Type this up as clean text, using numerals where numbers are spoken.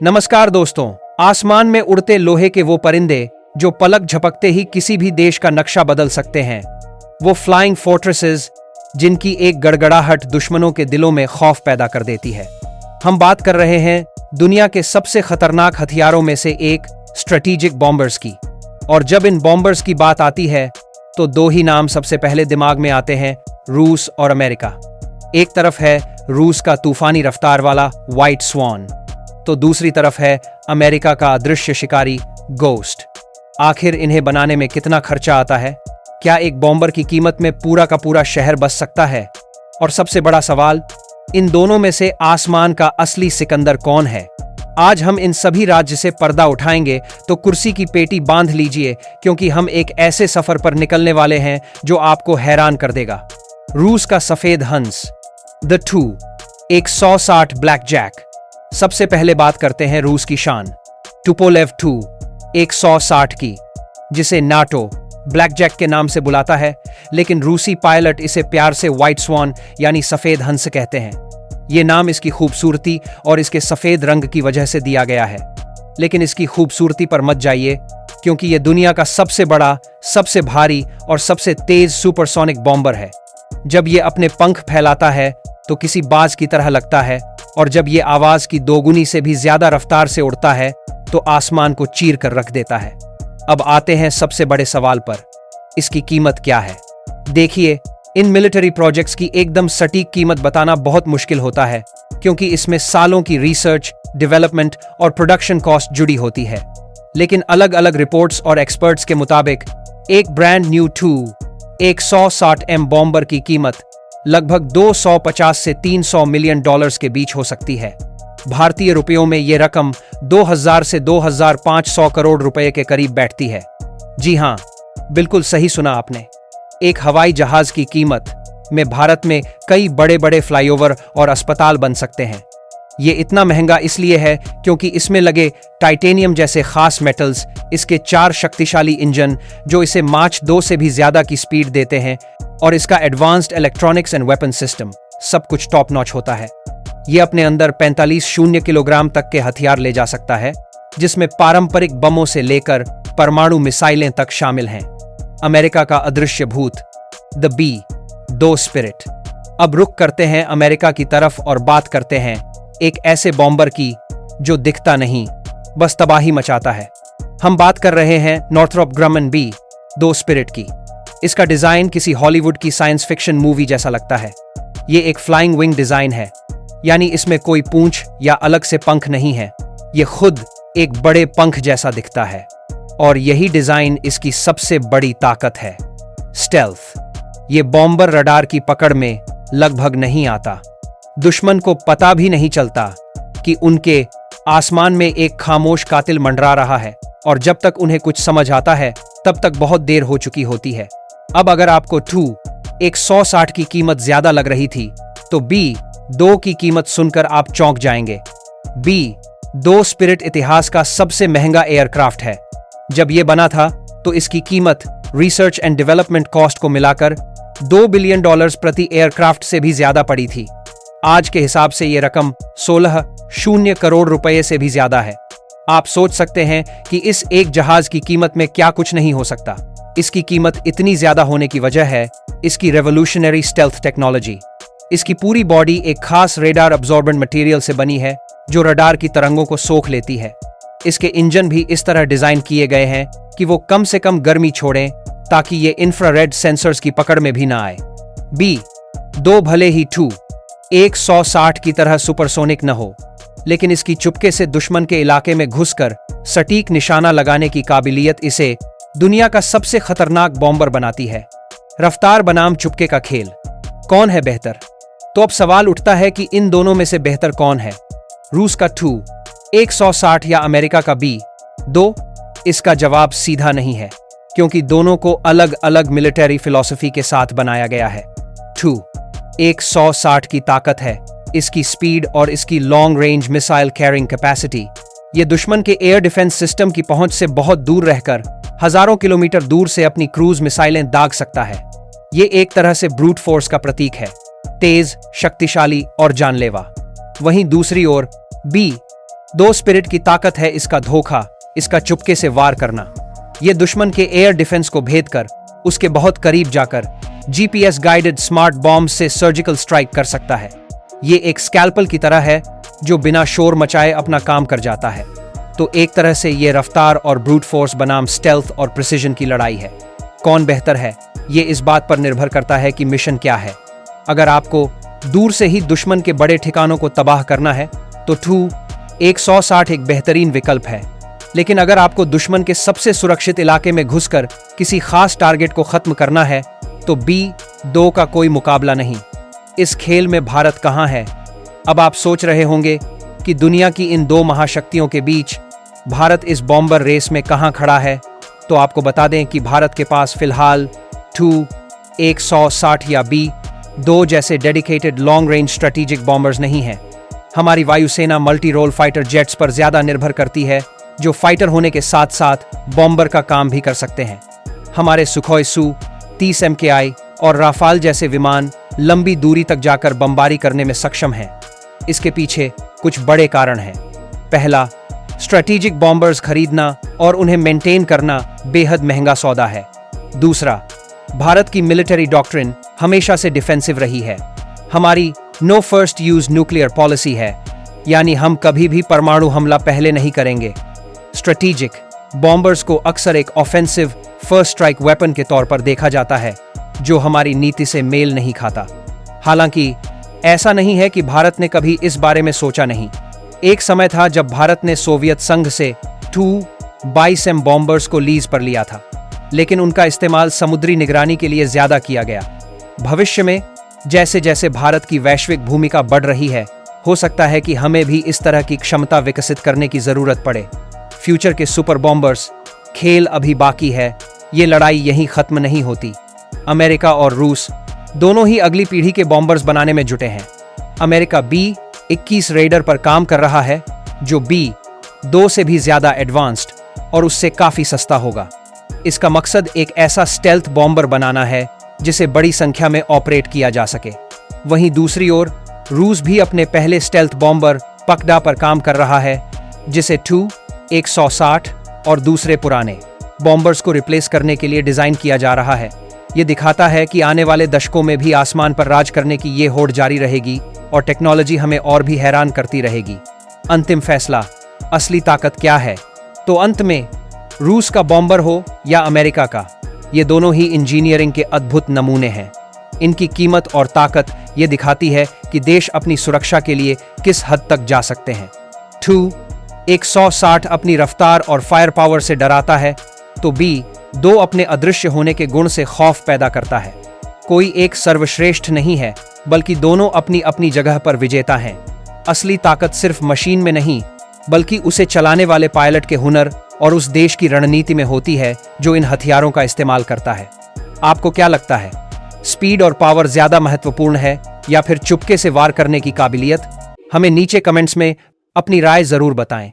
नमस्कार दोस्तों। आसमान में उड़ते लोहे के वो परिंदे जो पलक झपकते ही किसी भी देश का नक्शा बदल सकते हैं, वो फ्लाइंग फोर्ट्रेसेस जिनकी एक गड़गड़ाहट दुश्मनों के दिलों में खौफ पैदा कर देती है। हम बात कर रहे हैं दुनिया के सबसे खतरनाक हथियारों में से एक स्ट्रेटेजिक बॉम्बर्स की। और जब इन बॉम्बर्स की बात आती है तो दो ही नाम सबसे पहले दिमाग में आते हैं, रूस और अमेरिका। एक तरफ है रूस का तूफानी रफ्तार वाला व्हाइट स्वॉन, तो दूसरी तरफ है अमेरिका का अदृश्य शिकारी गोस्ट। आखिर इन्हें बनाने में कितना खर्चा आता है? क्या एक बॉम्बर की कीमत में पूरा का पूरा शहर बस सकता है? और सबसे बड़ा सवाल, इन दोनों में से आसमान का असली सिकंदर कौन है? आज हम इन सभी राज्य से पर्दा उठाएंगे, तो कुर्सी की पेटी बांध लीजिए, क्योंकि हम एक ऐसे सफर पर निकलने वाले हैं जो आपको हैरान कर देगा। रूस का सफेद हंस द टू, एक 160 ब्लैक जैक। सबसे पहले बात करते हैं रूस की शान टुपोलेव 2, एक 160 की, जिसे नाटो ब्लैक जैक के नाम से बुलाता है, लेकिन रूसी पायलट इसे प्यार से व्हाइट स्वॉन यानी सफेद हंस कहते हैं। ये नाम इसकी खूबसूरती और इसके सफेद रंग की वजह से दिया गया है। लेकिन इसकी खूबसूरती पर मत जाइए, क्योंकि यह दुनिया का सबसे बड़ा, सबसे भारी और सबसे तेज सुपरसोनिक बॉम्बर है। जब ये अपने पंख फैलाता है तो किसी बाज की तरह लगता है, और जब ये आवाज की दोगुनी से भी ज्यादा रफ्तार से उड़ता है तो आसमान को चीर कर रख देता है। अब आते हैं सबसे बड़े सवाल पर, इसकी कीमत क्या है? देखिए, इन मिलिट्री प्रोजेक्ट्स की एकदम सटीक कीमत बताना बहुत मुश्किल होता है, क्योंकि इसमें सालों की रिसर्च, डेवलपमेंट और प्रोडक्शन कॉस्ट जुड़ी होती है। लेकिन अलग अलग रिपोर्ट्स और एक्सपर्ट्स के मुताबिक एक ब्रांड न्यू 2, एक 160M बॉम्बर की कीमत लगभग 250 से 300 मिलियन डॉलर्स के बीच हो सकती है। भारतीय रुपयों में यह रकम 2000 से 2500 करोड़ रुपए के करीब बैठती है। जी हां, बिल्कुल सही सुना आपने। एक हवाई जहाज की कीमत में भारत में कई बड़े बड़े फ्लाईओवर और अस्पताल बन सकते हैं। ये इतना महंगा इसलिए है क्योंकि इसमें लगे टाइटेनियम जैसे खास मेटल्स, इसके 4 शक्तिशाली इंजन जो इसे माच 2 से भी ज्यादा की स्पीड देते हैं, और इसका advanced electronics and weapon system, सब कुछ टॉप नॉच होता है। ये अपने अंदर 45 किलोग्राम तक के हथियार ले जा सकता है, जिसमें पारंपरिक बमों से लेकर परमाणु मिसाइलें तक शामिल हैं। अमेरिका का अदृश्य भूत द B-2 स्पिरिट। अब रुख करते हैं अमेरिका की तरफ और बात करते हैं एक ऐसे बॉम्बर की जो दिखता नहीं, बस तबाही मचाता है। हम बात कर रहे हैं नॉर्थरोप ग्रमन B-2 स्पिरिट की। इसका डिजाइन किसी हॉलीवुड की साइंस फिक्शन मूवी जैसा लगता है। ये एक फ्लाइंग विंग डिजाइन है, यानी इसमें कोई पूंछ या अलग से पंख नहीं है। ये खुद एक बड़े पंख जैसा दिखता है, और यही डिजाइन इसकी सबसे बड़ी ताकत है, स्टेल्थ। ये बॉम्बर रडार की पकड़ में लगभग नहीं आता। दुश्मन को पता भी नहीं चलता कि उनके आसमान में एक खामोश कातिल मंडरा रहा है, और जब तक उन्हें कुछ समझ आता है तब तक बहुत देर हो चुकी होती है। अब अगर आपको 2, एक 160 की कीमत ज्यादा लग रही थी, तो B-2 की कीमत सुनकर आप चौंक जाएंगे। B-2 स्पिरिट इतिहास का सबसे महंगा एयरक्राफ्ट है। जब यह बना था तो इसकी कीमत रिसर्च एंड डेवलपमेंट कॉस्ट को मिलाकर $2 बिलियन प्रति एयरक्राफ्ट से भी ज्यादा पड़ी थी। आज के हिसाब से यह रकम 16 करोड़ रुपए से भी ज्यादा है। आप सोच सकते हैं कि इस एक जहाज की कीमत में क्या कुछ नहीं हो सकता। इसकी कीमत इतनी ज्यादा होने की वजह है इसकी रेवोल्यूशनरी स्टेल्थ टेक्नोलॉजी। इसकी पूरी बॉडी एक खास रेडार अब्जॉर्बेंट मटेरियल से बनी है जो रडार की तरंगों को सोख लेती है। इसके इंजन भी इस तरह डिजाइन किए गए हैं कि वो कम से कम गर्मी छोड़ें, ताकि ये इंफ्रारेड सेंसर्स की पकड़ में भी ना आए। B-2 भले ही 2, एक 160 की तरह सुपरसोनिक न हो, लेकिन इसकी चुपके से दुश्मन के इलाके में घुसकर सटीक निशाना लगाने की काबिलियत इसे दुनिया का सबसे खतरनाक बॉम्बर बनाती है। रफ्तार बनाम चुपके का खेल, कौन है बेहतर? तो अब सवाल उठता है कि इन दोनों में से बेहतर कौन है, रूस का 2, एक 160 या अमेरिका का B-2? इसका जवाब सीधा नहीं है, क्योंकि दोनों को अलग अलग मिलिट्री फिलॉसफी के साथ बनाया गया है। 2, एक 160 की ताकत है, इसकी स्पीड और इसकी long range missile carrying capacity. ये दुश्मन के एयर डिफेंस सिस्टम की पहुंच से बहुत दूर रहकर हजारों किलोमीटर दूर से अपनी क्रूज मिसाइलें दाग सकता है। ये एक तरह से ब्रूट फोर्स का प्रतीक है, तेज, शक्तिशाली और जानलेवा। वहीं दूसरी ओर दो स्पिरिट की ताकत है इसका धोखा, इसका चुपके से वार करना। ये दुश्मन के एयर डिफेंस को भेद कर उसके बहुत करीब जाकर जीपीएस गाइडेड स्मार्ट बॉम्ब से सर्जिकल स्ट्राइक कर सकता है। ये एक स्कैल्पल की तरह है जो बिना शोर मचाए अपना काम कर जाता है। तो एक तरह से ये रफ्तार और ब्रूट फोर्स बनाम स्टेल्थ और प्रिसिजन की लड़ाई है। कौन बेहतर है, ये इस बात पर निर्भर करता है कि मिशन क्या है। अगर आपको दूर से ही दुश्मन के बड़े ठिकानों को तबाह करना है तो TU-160 एक बेहतरीन विकल्प है। लेकिन अगर आपको दुश्मन के सबसे सुरक्षित इलाके में घुसकर किसी खास टारगेट को खत्म करना है तो B-2 का कोई मुकाबला नहीं। इस खेल में भारत कहां है? अब आप सोच रहे होंगे कि दुनिया की इन दो महाशक्तियों के बीच भारत इस बॉम्बर रेस में कहां खड़ा है। तो आपको बता दें कि भारत के पास फिलहाल TU-160 या B-2 जैसे dedicated long range strategic bombers नहीं हैं। हमारी वायुसेना मल्टी रोल फाइटर जेट्स पर ज्यादा निर्भर करती है जो फाइटर होने के साथ साथ बॉम्बर का काम भी कर सकते हैं। हमारे सुखोई Su-30 MKI और राफाल जैसे विमान लंबी दूरी तक जाकर बमबारी करने में सक्षम हैं। इसके पीछे कुछ बड़े कारण हैं। पहला, स्ट्रेटेजिक बॉम्बर्स खरीदना और उन्हें मेंटेन करना बेहद महंगा सौदा है। दूसरा, भारत की मिलिट्री डॉक्ट्रिन हमेशा से डिफेंसिव रही है। हमारी no first use nuclear policy है, यानी हम कभी भी परमाणु हमला पहले नहीं करेंगे। स्ट्रेटेजिक बॉम्बर्स को अक्सर एक ऑफेंसिव फर्स्ट स्ट्राइक वेपन के तौर पर देखा जाता है जो हमारी नीति से मेल नहीं खाता। हालांकि ऐसा नहीं है कि भारत ने कभी इस बारे में सोचा नहीं। एक समय था जब भारत ने सोवियत संघ से TU-22M बॉम्बर्स को लीज पर लिया था, लेकिन उनका इस्तेमाल समुद्री निगरानी के लिए ज्यादा किया गया। भविष्य में जैसे जैसे भारत की वैश्विक भूमिका बढ़ रही है, हो सकता है कि हमें भी इस तरह की क्षमता विकसित करने की जरूरत पड़े। फ्यूचर के सुपर बॉम्बर्स खेल अभी बाकी है। ये लड़ाई यहीं खत्म नहीं होती। अमेरिका और रूस दोनों ही अगली पीढ़ी के बॉम्बर्स बनाने में जुटे हैं। अमेरिका B-21 रेडर पर काम कर रहा है जो B-2 से भी ज्यादा एडवांस्ड और उससे काफी सस्ता होगा। इसका मकसद एक ऐसा स्टेल्थ बॉम्बर बनाना है जिसे बड़ी संख्या में ऑपरेट किया जा सके। वहीं दूसरी ओर रूस भी अपने पहले स्टेल्थ बॉम्बर पकड़ा पर काम कर रहा है, जिसे TU-160 और दूसरे पुराने बॉम्बर्स को रिप्लेस करने के लिए डिजाइन किया जा रहा है। ये दिखाता है कि आने वाले दशकों में भी आसमान पर राज करने की ये होड़ जारी रहेगी और टेक्नोलॉजी हमें और भी हैरान करती रहेगी। अंतिम फैसला, असली ताकत क्या है? तो अंत में रूस का बॉम्बर हो या अमेरिका का, ये दोनों ही इंजीनियरिंग के अद्भुत नमूने हैं। इनकी कीमत और ताकत ये दिखाती है कि देश अपनी सुरक्षा के लिए किस हद तक जा सकते हैं। TU-160 अपनी रफ्तार और फायर पावर से डराता है, तो B-2 अपने अदृश्य होने के गुण से खौफ पैदा करता है। कोई एक सर्वश्रेष्ठ नहीं है, बल्कि दोनों अपनी अपनी जगह पर विजेता हैं। असली ताकत सिर्फ मशीन में नहीं, बल्कि उसे चलाने वाले पायलट के हुनर और उस देश की रणनीति में होती है जो इन हथियारों का इस्तेमाल करता है। आपको क्या लगता है, स्पीड और पावर ज्यादा महत्वपूर्ण है या फिर चुपके से वार करने की काबिलियत? हमें नीचे कमेंट्स में अपनी राय जरूर बताएं।